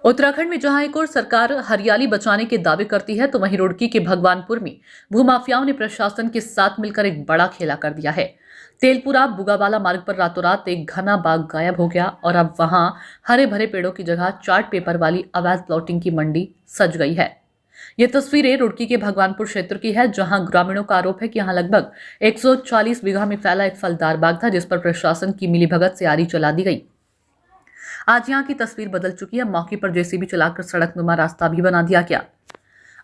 उत्तराखंड में जहां एक और सरकार हरियाली बचाने के दावे करती है, तो वहीं रुड़की के भगवानपुर में भूमाफियाओं ने प्रशासन के साथ मिलकर एक बड़ा खेला कर दिया है। तेलपुरा बुगावाला मार्ग पर रातों रात एक घना बाग गायब हो गया और अब वहां हरे भरे पेड़ों की जगह चार्ट पेपर वाली अवैध प्लॉटिंग की मंडी सज गई है। ये तस्वीरें रुड़की के भगवानपुर क्षेत्र की है, जहां ग्रामीणों का आरोप है कि यहां लगभग 140 बीघा में फैला एक फलदार बाग था, जिस पर प्रशासन की मिलीभगत से आरी चला दी गई। आज यहां की तस्वीर बदल चुकी है। मौके पर जेसीबी चलाकर सड़क नुमा रास्ता भी बना दिया गया।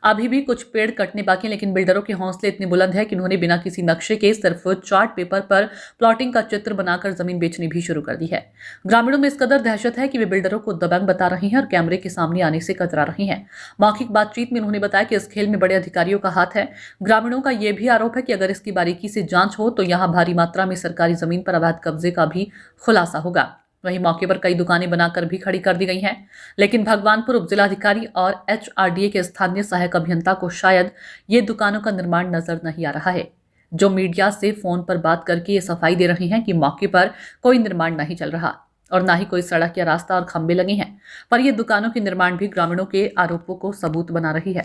अभी भी कुछ पेड़ कटने बाकी हैं, लेकिन बिल्डरों के हौसले इतने बुलंद है कि उन्होंने बिना किसी नक्शे के सिर्फ चार्ट पेपर पर प्लॉटिंग का चित्र बनाकर जमीन बेचनी भी शुरू कर दी है। ग्रामीणों में इस कदर दहशत है कि वे बिल्डरों को दबंग बता रही हैं और कैमरे के सामने आने से कतरा रही हैं। मौखिक बातचीत में उन्होंने बताया कि इस खेल में बड़े अधिकारियों का हाथ है। ग्रामीणों का यह भी आरोप है कि अगर इसकी बारीकी से जांच हो तो यहाँ भारी मात्रा में सरकारी जमीन पर अवैध कब्जे का भी खुलासा होगा। वहीं मौके पर कई दुकानें बनाकर भी खड़ी कर दी गई हैं, लेकिन भगवानपुर उपजिलाधिकारी और एचआरडीए के स्थानीय सहायक अभियंता को शायद ये दुकानों का निर्माण नजर नहीं आ रहा है, जो मीडिया से फोन पर बात करके ये सफाई दे रहे हैं कि मौके पर कोई निर्माण नहीं चल रहा और ना ही कोई सड़क या रास्ता और खंभे लगे हैं, पर ये दुकानों के निर्माण भी ग्रामीणों के आरोपों को सबूत बना रही है।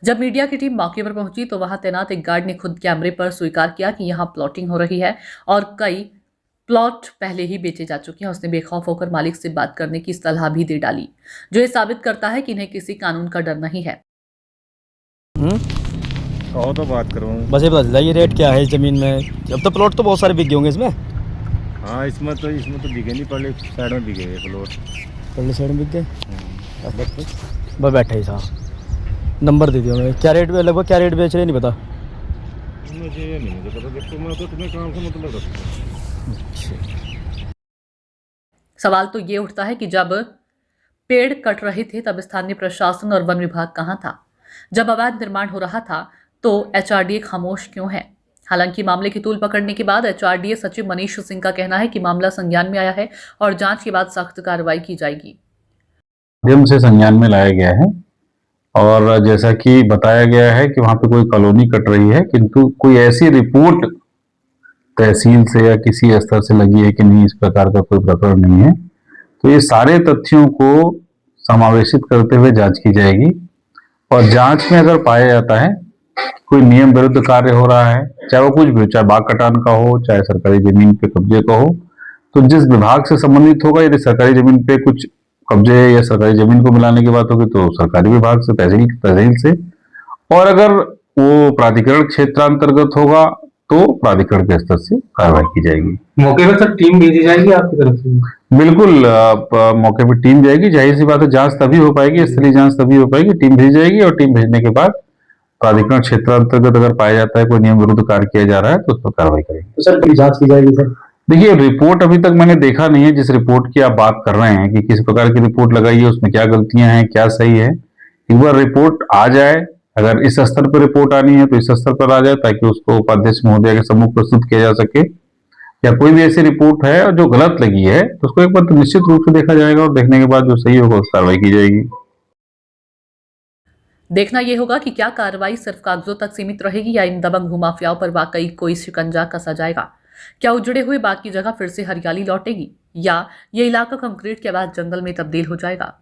जब मीडिया की टीम मौके पर पहुंची तो वहां तैनात एक गार्ड ने खुद कैमरे पर स्वीकार किया कि यहां प्लॉटिंग हो रही है और कई प्लॉट पहले ही बेचे जा चुके हैं। उसने बेखौफ होकर मालिक से बात करने की सलाह भी दे डाली, जो ये साबित करता है कि इन्हें किसी कानून का डर नहीं है। कहो तो बात करूँ। बस ये बता ये रेट क्या है इस जमीन में? अब तो प्लॉट तो बहुत सारे बिक गए होंगे इसमें। हाँ, इसमें तो बिके नहीं, पहले साइड में बिके प्लॉट। पहले साइड में बिक गए। बस बैठे ही था। नंबर दे दिया मैं। क्या रेट में लगभग क्या रेट बेच रहे नहीं पता मुझे पता। देखो मैं तो तुम्हें काम से मतलब रखता हूँ। सवाल तो ये उठता है कि जब पेड़ कट रहे थे तब स्थानीय प्रशासन और वन विभाग कहां था? जब अवैध निर्माण हो रहा था तो एचआरडीए खामोश क्यों है? हालांकि मामले की तूल पकड़ने के बाद एचआरडीए सचिव मनीष सिंह का कहना है कि मामला संज्ञान में आया है और जांच के बाद सख्त कार्रवाई की जाएगी। माध्यम से संज्ञान में लाया गया है और जैसा कि बताया गया है कि वहां पे कोई कॉलोनी कट रही है, किंतु कोई ऐसी रिपोर्ट तहसील से या किसी स्तर से लगी है कि नहीं, इस प्रकार का कोई प्रकरण नहीं है। तो ये सारे तथ्यों को समावेशित करते हुए जांच की जाएगी और जांच में अगर पाया जाता है कोई नियम विरुद्ध कार्य हो रहा है, चाहे वो कुछ भी हो, चाहे बाग कटान का हो, चाहे सरकारी जमीन पे कब्जे का हो, तो जिस विभाग से संबंधित होगा, यदि सरकारी जमीन पे कुछ कब्जे या सरकारी जमीन को मिलाने की बात होगी तो सरकारी विभाग से, तहसील से, और अगर वो प्राधिकरण क्षेत्रांतर्गत होगा तो प्राधिकरण के स्तर से कार्रवाई की जाएगी। मौके पर सर टीम भेजी जाएगी आपकी तरफ से? बिल्कुल, मौके पर टीम जाएगी। जाहिर सी बात है, जांच तभी हो पाएगी, स्थलीय जांच तभी हो पाएगी। टीम भेजी जाएगी और टीम भेजने के बाद प्राधिकरण क्षेत्रांतर्गत अगर पाया जाता है कोई नियम विरुद्ध कार्य किया जा रहा है तो उस पर कार्रवाई करेंगे। तो सर कभी जांच की जाएगी सर? देखिए, रिपोर्ट अभी तक मैंने देखा नहीं है। जिस रिपोर्ट की आप बात कर रहे हैं कि किस प्रकार की रिपोर्ट लगाई है, उसमें क्या गलतियां हैं, क्या सही है, एक बार रिपोर्ट आ जाए, अगर इस स्तर पर रिपोर्ट आनी है तो इस स्तर पर आ जाए ताकि उसको उपाध्यक्ष महोदय के सम्मुख प्रस्तुत किया जा सके। या कोई भी ऐसी रिपोर्ट है जो गलत लगी है तो उसको एक बार तो निश्चित रूप से देखा जाएगा और देखने के बाद जो सही होगा उस कार्रवाई की जाएगी। देखना यह होगा कि क्या कार्रवाई सिर्फ कागजों तक सीमित रहेगी या इन दबंग भूमाफियाओं पर वाकई कोई शिकंजा कसा जाएगा। क्या उजड़े हुए बाग की जगह फिर से हरियाली लौटेगी या ये इलाका कंक्रीट के बाद जंगल में तब्दील हो जाएगा?